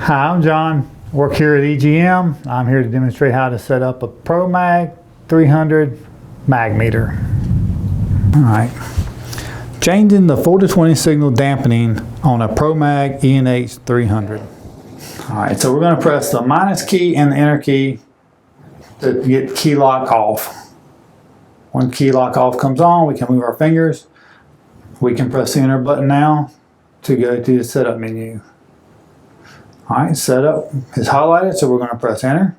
Hi, I'm John. Work here at EGM. I'm here to demonstrate how to set up a Promag 300 mag meter. All right. Changing the 4 to 20 signal dampening on a Promag ENH 300. All right, so we're going to press the minus key and the enter key to get key lock off. When key lock off comes on, we can move our fingers. We can press the enter button now to go to the setup menu. All right, setup is highlighted, so we're going to press enter.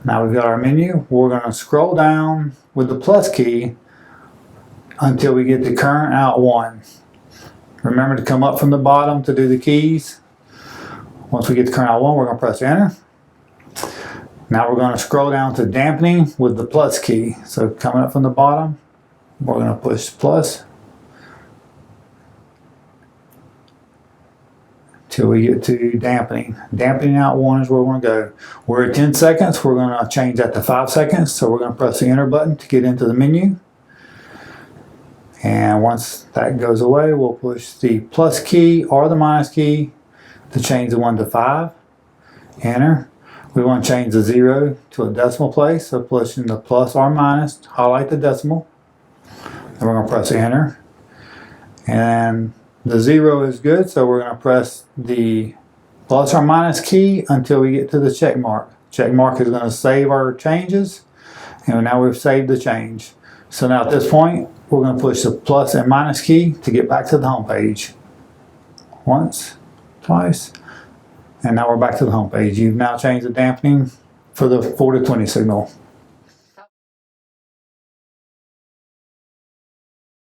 Now we've got our menu. We're going to scroll down with the plus key until we get the current out 1. Remember to come up from the bottom to do the keys. Once we get the current out 1, we're going to press enter. Now we're going to scroll down to dampening with the plus key. So coming up from the bottom, we're going to push plus till we get to dampening. Dampening out 1 is where we want to go. We're at 10 seconds. We're going to change that to 5 seconds. So we're going to press the enter button to get into the menu. And once that goes away, we'll push the plus key or the minus key to change the 1 to 5. Enter. We want to change the 0 to a decimal place. So pushing the plus or minus, highlight the decimal. Then we're going to press enter. And the 0 is good, so we're going to press the plus or minus key until we get to the check mark. Check mark is going to save our changes, and now we've saved the change. So now at this point, we're going to push the plus and minus key to get back to the home page. Once, twice, and now we're back to the home page. You've now changed the dampening for the 4 to 20 signal.